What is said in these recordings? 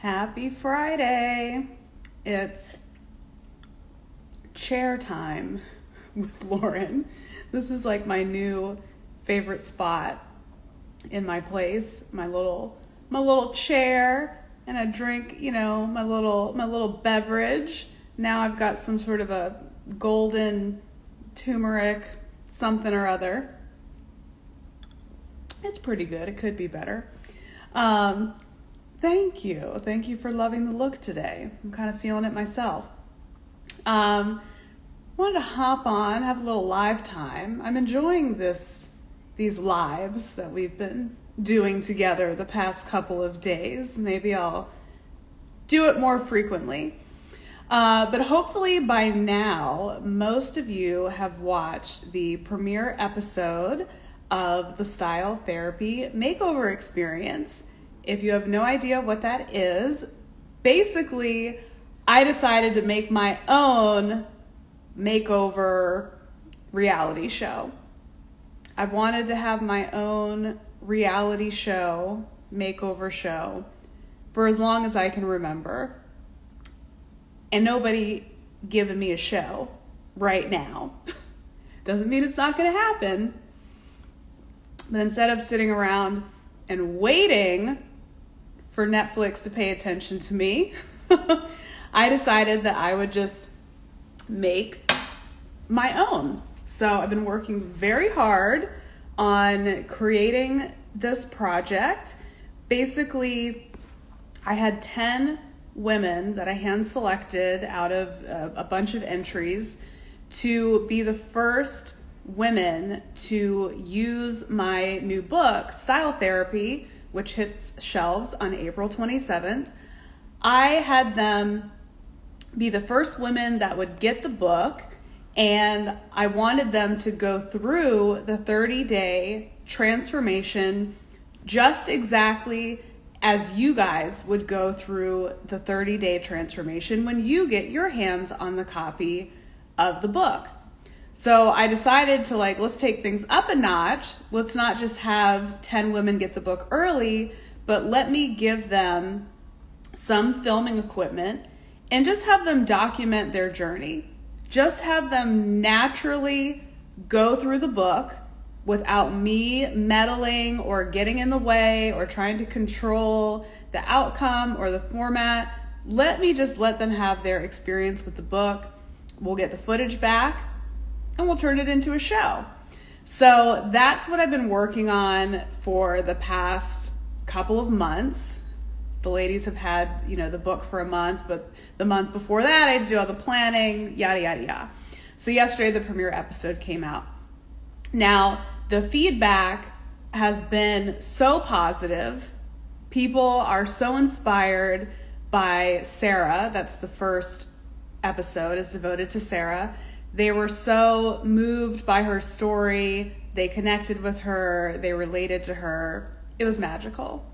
Happy Friday. It's chair time with Lauren. This is like my new favorite spot in my place, my little chair, and I drink, my little beverage. Now I've got some sort of a golden turmeric something or other. It's pretty good. It could be better. Thank you. Thank you for loving the look today. I'm kind of feeling it myself. Wanted to hop on, have a little live time. I'm enjoying these lives that we've been doing together the past couple of days. Maybe I'll do it more frequently. But hopefully by now, most of you have watched the premiere episode of the Style Therapy Makeover experience. If you have no idea what that is, basically, I decided to make my own makeover reality show. I've wanted to have my own reality show, makeover show, for as long as I can remember. And nobody giving me a show right now. Doesn't mean it's not going to happen. But instead of sitting around and waiting for Netflix to pay attention to me, I decided that I would just make my own. So I've been working very hard on creating this project. Basically, I had 10 women that I hand selected out of a bunch of entries to be the first women to use my new book, Style Therapy, which hits shelves on April 27th. I had them be the first women that would get the book, and I wanted them to go through the 30-day transformation just exactly as you guys would go through the 30-day transformation when you get your hands on the copy of the book. So I decided to let's take things up a notch. Let's not just have 10 women get the book early, but let me give them some filming equipment and just have them document their journey. Just have them naturally go through the book without me meddling or getting in the way or trying to control the outcome or the format. Let them have their experience with the book. We'll get the footage back and we'll turn it into a show. So that's what I've been working on for the past couple of months. The ladies have had, the book for a month, but the month before that, I had to do all the planning, yada, yada, yada. So yesterday, the premiere episode came out. Now, the feedback has been so positive. People are so inspired by Sarah. That's the first episode, is devoted to Sarah. They were so moved by her story. They connected with her. They related to her. It was magical.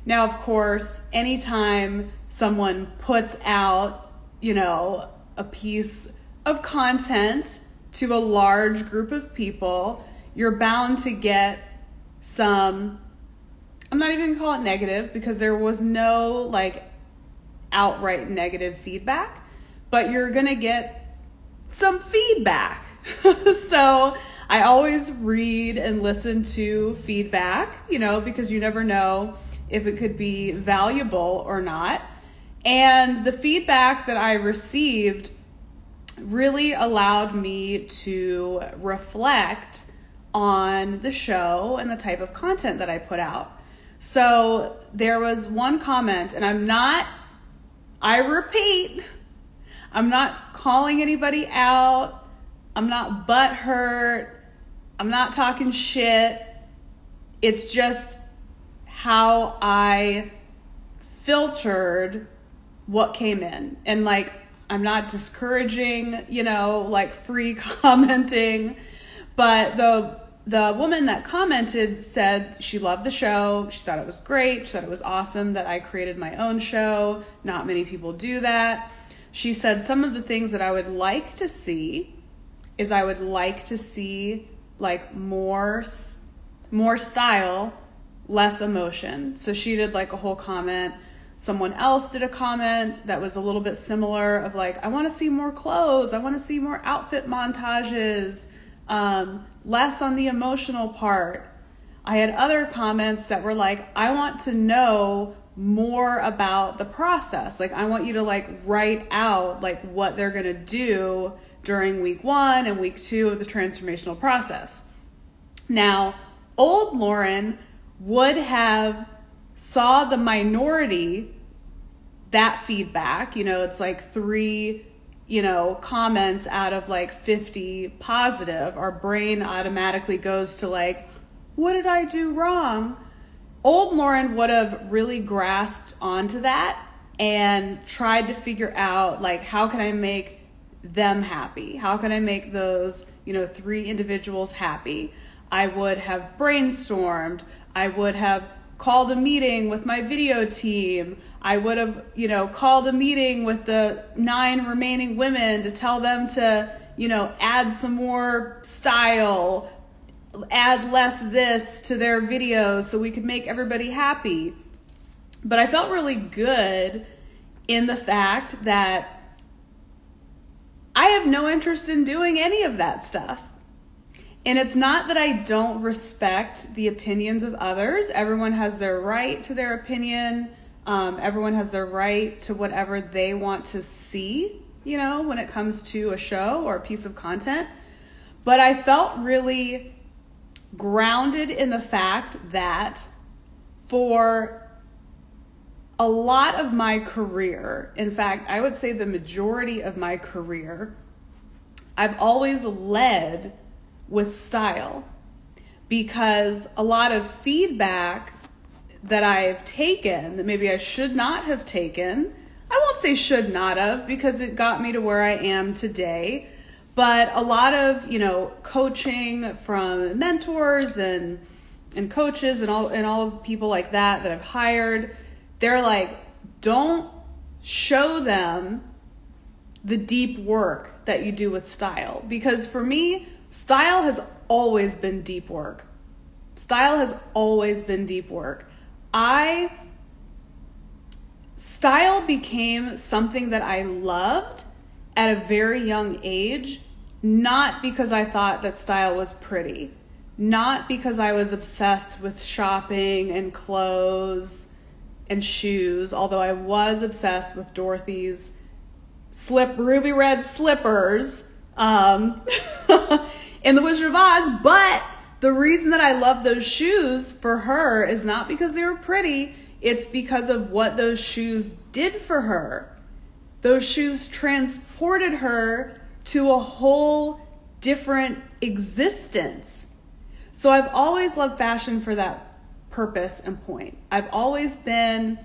Now, of course, anytime someone puts out, a piece of content to a large group of people, you're bound to get some, I'm not even going to call it negative because there was no outright negative feedback, but you're going to get some feedback. So I always read and listen to feedback, because you never know if it could be valuable or not. And the feedback that I received really allowed me to reflect on the show and the type of content that I put out. So there was one comment, and I repeat, I'm not calling anybody out. I'm not butthurt. I'm not talking shit. It's just how I filtered what came in. And I'm not discouraging, free commenting. But the woman that commented said she loved the show. She thought it was great. She thought it was awesome that I created my own show. Not many people do that. She said some of the things that I would like to see is I would like to see more style, less emotion. So she did a whole comment someone else did a comment that was a little bit similar of like, I want to see more clothes. I want to see more outfit montages, less on the emotional part. I had other comments that were like, I want to know more about the process. Like, I want you to like write out like what they're going to do during week 1 and week 2 of the transformational process. Now, old Lauren would have saw the minority, that feedback, it's like 3, comments out of like 50 positive. Our brain automatically goes to like, what did I do wrong? Old Lauren would have really grasped onto that and tried to figure out like, how can I make them happy? How can I make those, 3 individuals happy? I would have brainstormed. I would have called a meeting with my video team. I would have, called a meeting with the 9 remaining women to tell them to, add some more style, add less this to their videos so we could make everybody happy. But I felt really good in the fact that I have no interest in doing any of that stuff. And it's not that I don't respect the opinions of others. Everyone has their right to their opinion. Everyone has their right to whatever they want to see, when it comes to a show or a piece of content. But I felt really grounded in the fact that for a lot of my career, in fact, I would say the majority of my career, I've always led with style, because a lot of feedback that I've taken that maybe I should not have taken, I won't say should not have, because it got me to where I am today, but a lot of, coaching from mentors and coaches and all of people like that I've hired, they're like, don't show them the deep work that you do with style. Because for me, style has always been deep work. Style has always been deep work. Style became something that I loved at a very young age, not because I thought that style was pretty, not because I was obsessed with shopping and clothes and shoes, although I was obsessed with Dorothy's ruby red slippers in The Wizard of Oz. But the reason that I love those shoes for her is not because they were pretty, it's because of what those shoes did for her. Those shoes transported her to a whole different existence. So I've always loved fashion for that purpose and point. I've always been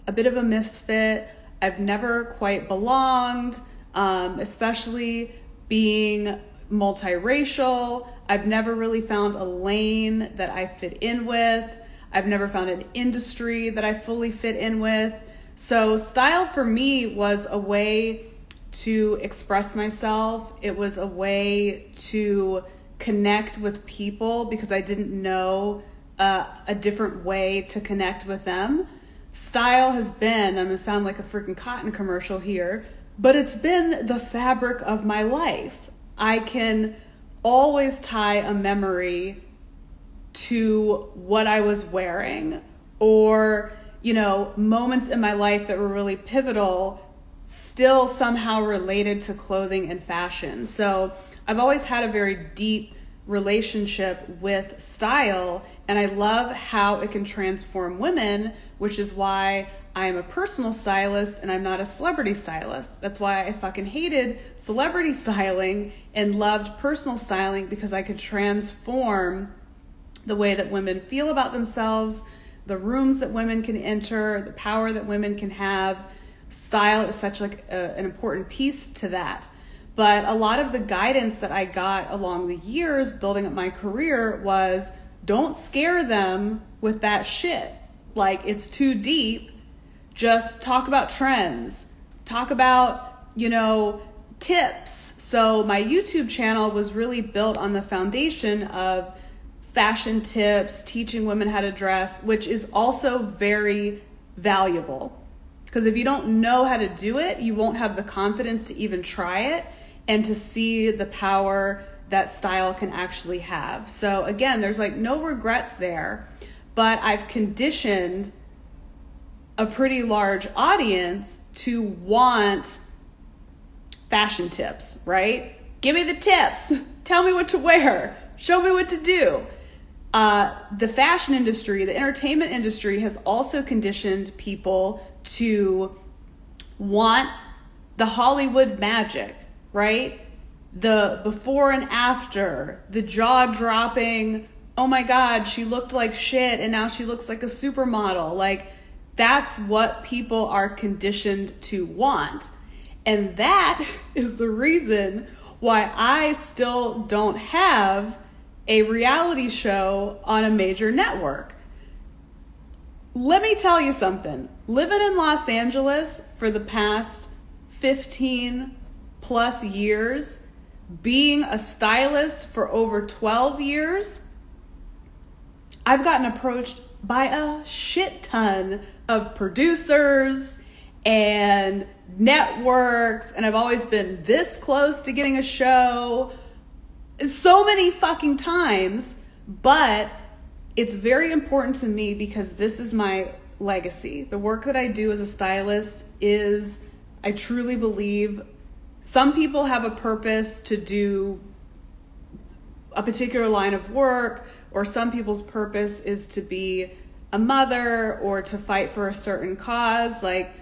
a bit of a misfit. I've never quite belonged, especially being multiracial. I've never really found a lane that I fit in with. I've never found an industry that I fully fit in with. So style for me was a way to express myself. It was a way to connect with people because I didn't know a different way to connect with them. Style has been, I'm gonna sound like a freaking cotton commercial here, but it's been the fabric of my life. I can always tie a memory to what I was wearing, or, moments in my life that were really pivotal still somehow related to clothing and fashion. So I've always had a very deep relationship with style, and I love how it can transform women, which is why I'm a personal stylist and I'm not a celebrity stylist. That's why I fucking hated celebrity styling and loved personal styling, because I could transform the way that women feel about themselves, the rooms that women can enter, the power that women can have. Style is such an important piece to that. But a lot of the guidance that I got along the years building up my career was, don't scare them with that shit. Like, it's too deep. Just talk about trends. Talk about, tips. So my YouTube channel was really built on the foundation of fashion tips, teaching women how to dress, which is also very valuable. Because if you don't know how to do it, you won't have the confidence to even try it and to see the power that style can actually have. So again, there's like no regrets there, but I've conditioned a pretty large audience to want fashion tips, right? Give me the tips. Tell me what to wear. Show me what to do. The fashion industry, the entertainment industry has also conditioned people to want the Hollywood magic, right? The before and after, the jaw-dropping, oh my God, she looked like shit and now she looks like a supermodel. Like, that's what people are conditioned to want. And that is the reason why I still don't have a reality show on a major network. Let me tell you something. Living in Los Angeles for the past 15 plus years, being a stylist for over 12 years, I've gotten approached by a shit ton of producers and networks, and I've always been this close to getting a show so many fucking times, but it's very important to me because this is my legacy. The work that I do as a stylist is, I truly believe, some people have a purpose to do a particular line of work, or some people's purpose is to be a mother or to fight for a certain cause. Like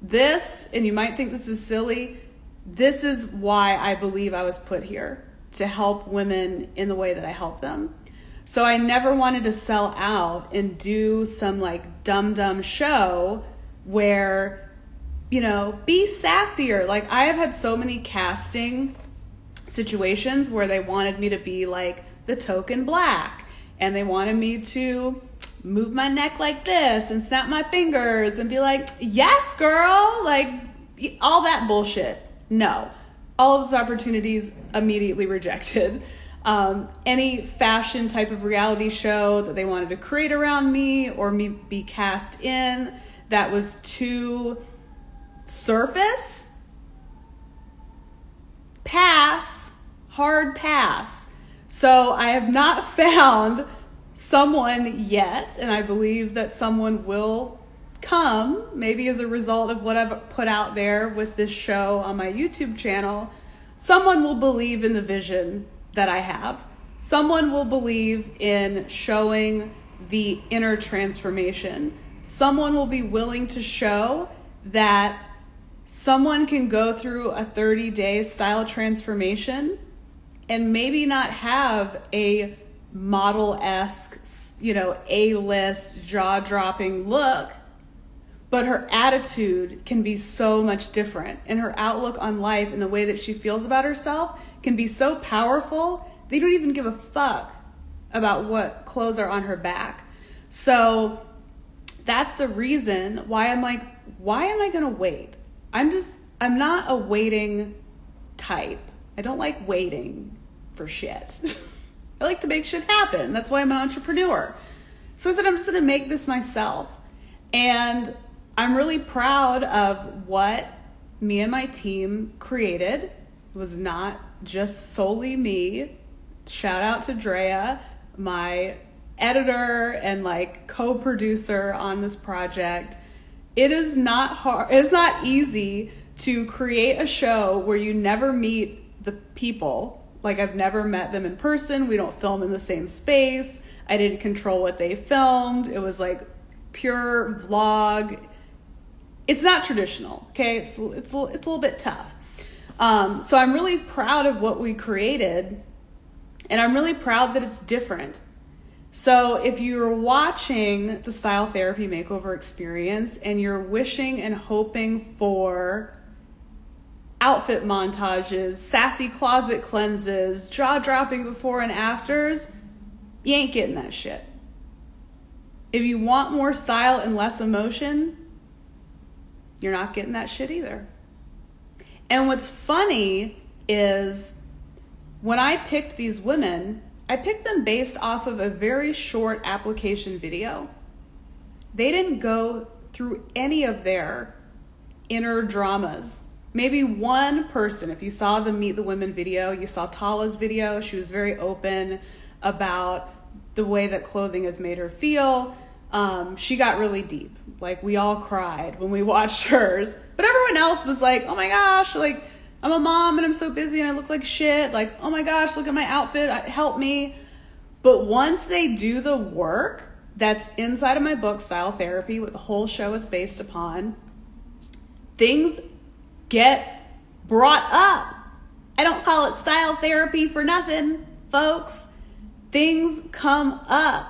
this, and you might think this is silly, this is why I believe I was put here, to help women in the way that I help them. So I never wanted to sell out and do some like dumb show where, you know, be sassier. Like I have had so many casting situations where they wanted me to be like the token black, and they wanted me to move my neck like this and snap my fingers and be like, yes, girl, like all that bullshit. No, all of those opportunities immediately rejected. Any fashion type of reality show that they wanted to create around me or me be cast in that was too surface, pass, hard pass. So I have not found someone yet, and I believe that someone will come, maybe as a result of what I've put out there with this show on my YouTube channel. Someone will believe in the vision that I have. Someone will believe in showing the inner transformation. Someone will be willing to show that someone can go through a 30-day style transformation and maybe not have a model-esque, you know, A-list, jaw-dropping look, but her attitude can be so much different, and her outlook on life and the way that she feels about herself can be so powerful, they don't even give a fuck about what clothes are on her back. So that's the reason why I'm like, why am I gonna wait? I'm not a waiting type. I don't like waiting for shit. I like to make shit happen. That's why I'm an entrepreneur. So I said, I'm just gonna make this myself. And I'm really proud of what me and my team created. It was not just solely me. Shout out to Drea, my editor and like co-producer on this project. It is not hard. It's not easy to create a show where you never meet the people. Like I've never met them in person. We don't film in the same space. I didn't control what they filmed. It was like pure vlog. It's not traditional, okay? It's a little bit tough. So I'm really proud of what we created, and I'm really proud that it's different. So if you're watching the Style Therapy Makeover experience and you're wishing and hoping for outfit montages, sassy closet cleanses, jaw-dropping before and afters, you ain't getting that shit. If you want more style and less emotion, you're not getting that shit either. And what's funny is when I picked these women, I picked them based off of a very short application video. They didn't go through any of their inner dramas. Maybe one person, if you saw the Meet the Women video, you saw Tala's video, she was very open about the way that clothing has made her feel. She got really deep. Like, we all cried when we watched hers. But everyone else was like, oh my gosh, like, I'm a mom and I'm so busy and I look like shit. Like, oh my gosh, look at my outfit, help me. But once they do the work that's inside of my book, Style Therapy, what the whole show is based upon, things get brought up. I don't call it style therapy for nothing, folks. Things come up.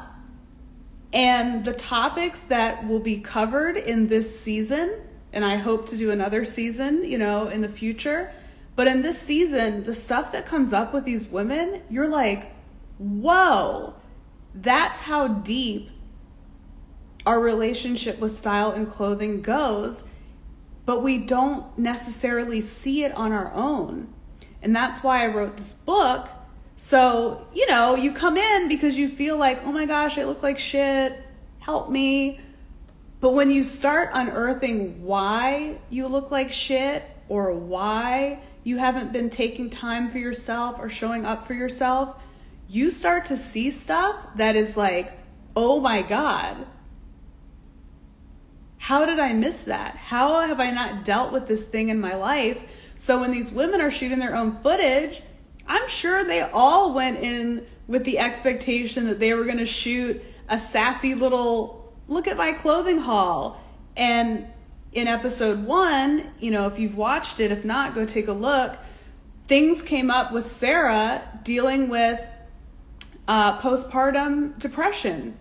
And the topics that will be covered in this season, and I hope to do another season, in the future, but in this season, the stuff that comes up with these women, you're like, whoa, that's how deep our relationship with style and clothing goes, but we don't necessarily see it on our own. And that's why I wrote this book. So, you come in because you feel like, oh my gosh, I look like shit, help me. But when you start unearthing why you look like shit, or why you haven't been taking time for yourself or showing up for yourself, you start to see stuff that is like, oh my God, how did I miss that? How have I not dealt with this thing in my life? So when these women are shooting their own footage, I'm sure they all went in with the expectation that they were going to shoot a sassy little look at my clothing haul. And in episode 1, if you've watched it, if not, go take a look. Things came up with Sarah dealing with postpartum depression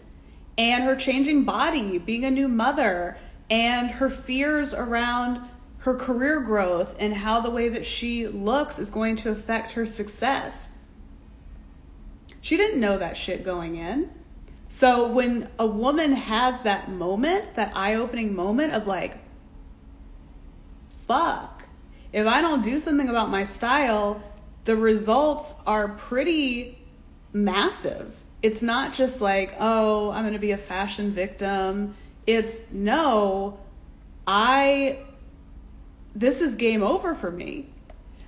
and her changing body, being a new mother, and her fears around her career growth and how the way that she looks is going to affect her success. She didn't know that shit going in. So when a woman has that moment, that eye-opening moment of like, fuck, if I don't do something about my style, the results are pretty massive. It's not just like, oh, I'm going to be a fashion victim. It's, no, this is game over for me.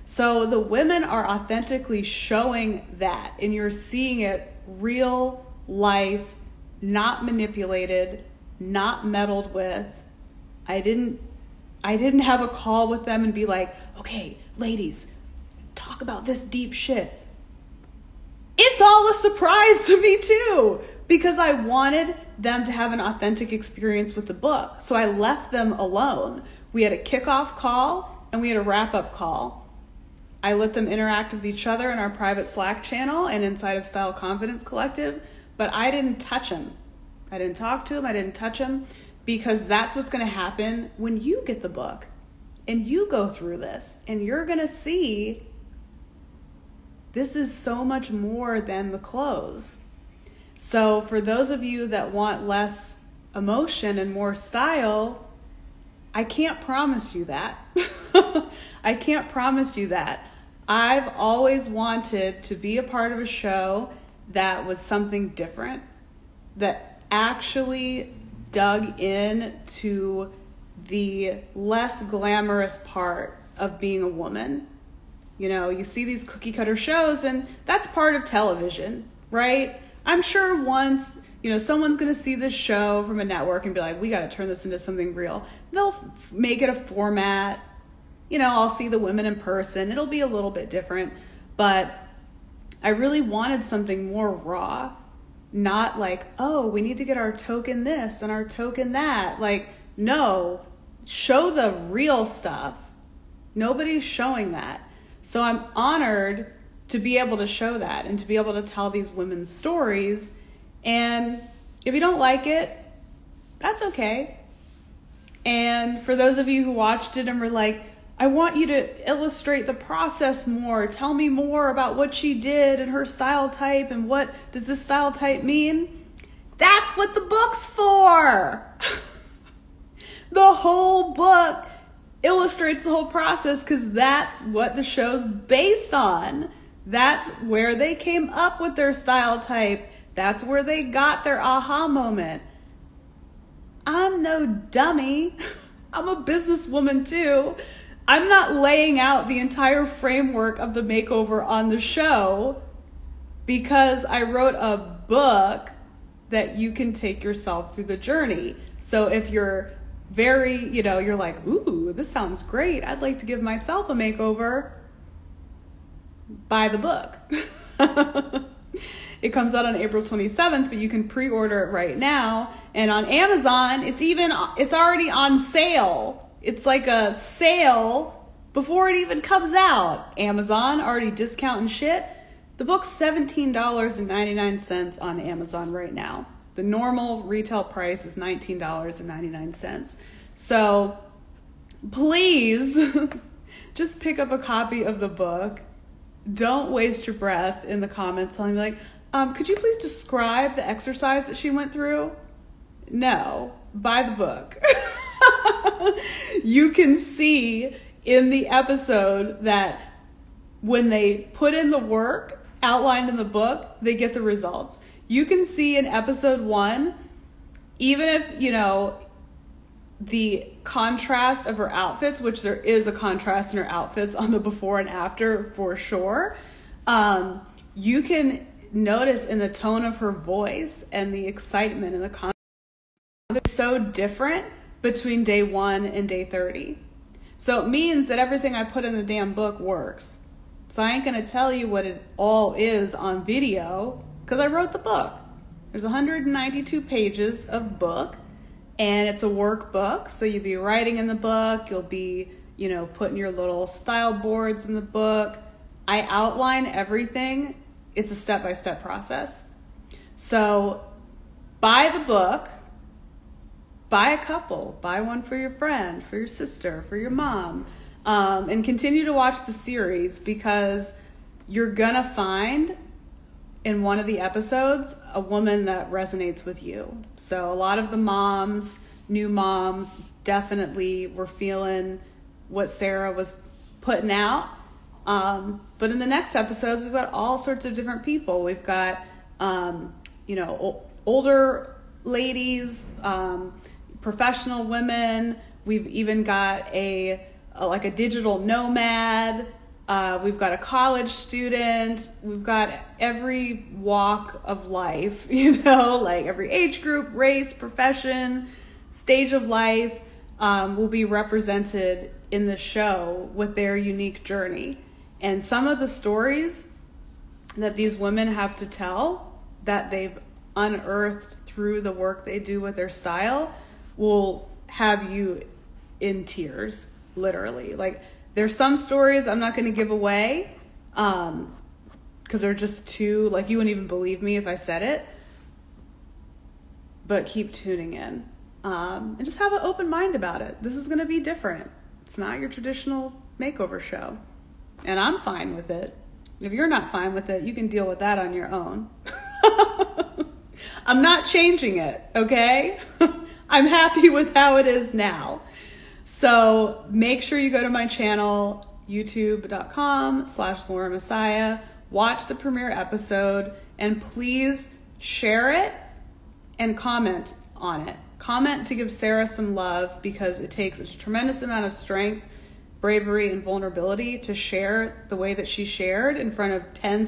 So the women are authentically showing that, and you're seeing it real life, not manipulated, not meddled with. I didn't have a call with them and be like, okay, ladies, talk about this deep shit. It's all a surprise to me too, because I wanted them to have an authentic experience with the book. So I left them alone. We had a kickoff call and we had a wrap-up call. I let them interact with each other in our private Slack channel and inside of Style Confidence Collective, but I didn't touch them. I didn't talk to them. I didn't touch them, because that's what's going to happen when you get the book and you go through this, and you're going to see this is so much more than the clothes. So for those of you that want less emotion and more style, I can't promise you that. I can't promise you that. I've always wanted to be a part of a show that was something different, that actually dug in to the less glamorous part of being a woman. You see these cookie cutter shows, and that's part of television, right? I'm sure once, someone's going to see this show from a network and be like, we got to turn this into something real. They'll make it a format. I'll see the women in person. It'll be a little bit different, but I really wanted something more raw, not like, oh, we need to get our token this and our token that. Like, no, show the real stuff. Nobody's showing that. So I'm honored to be able to show that and to be able to tell these women's stories. And if you don't like it, that's okay. And for those of you who watched it and were like, I want you to illustrate the process more, tell me more about what she did and her style type and what does this style type mean? That's what the book's for. The whole book illustrates the whole process, because that's what the show's based on. That's where they came up with their style type. That's where they got their aha moment. I'm no dummy. I'm a businesswoman too. I'm not laying out the entire framework of the makeover on the show because I wrote a book that you can take yourself through the journey. So if you're very, you're like, ooh, this sounds great, I'd like to give myself a makeover, buy the book. It comes out on April 27th, but you can pre-order it right now. And on Amazon, it's already on sale. It's like a sale before it even comes out. Amazon already discounting shit. The book's $17.99 on Amazon right now. The normal retail price is $19.99. So please just pick up a copy of the book. Don't waste your breath in the comments telling me like, could you please describe the exercise that she went through? No, buy the book. You can see in the episode that when they put in the work outlined in the book, they get the results. You can see in episode 1, even if, the contrast of her outfits, which there is a contrast in her outfits on the before and after for sure, you can notice in the tone of her voice and the excitement and the confidence. It's so different between day 1 and day 30. So it means that everything I put in the damn book works. So I ain't going to tell you what it all is on video because I wrote the book. There's 192 pages of book, and it's a workbook. So you'll be writing in the book. You'll be, putting your little style boards in the book. I outline everything. It's a step-by-step process. So buy the book, buy a couple, buy one for your friend, for your sister, for your mom, and continue to watch the series because you're gonna find in one of the episodes a woman that resonates with you. So a lot of the moms, new moms, definitely were feeling what Sarah was putting out. But in the next episodes, we've got all sorts of different people. We've got, older ladies, professional women. We've even got a digital nomad. We've got a college student. We've got every walk of life, like every age group, race, profession, stage of life, will be represented in the show with their unique journey. And some of the stories that these women have to tell that they've unearthed through the work they do with their style will have you in tears, literally. Like, there's some stories I'm not going to give away because they're just too, like, you wouldn't even believe me if I said it. But keep tuning in and just have an open mind about it. This is going to be different. It's not your traditional makeover show. And I'm fine with it. If you're not fine with it, you can deal with that on your own. I'm not changing it, okay? I'm happy with how it is now. So make sure you go to my channel, youtube.com/Laura Messiah, watch the premiere episode, and please share it and comment on it. Comment to give Sarah some love because it takes a tremendous amount of strength, bravery, and vulnerability to share the way that she shared in front of tens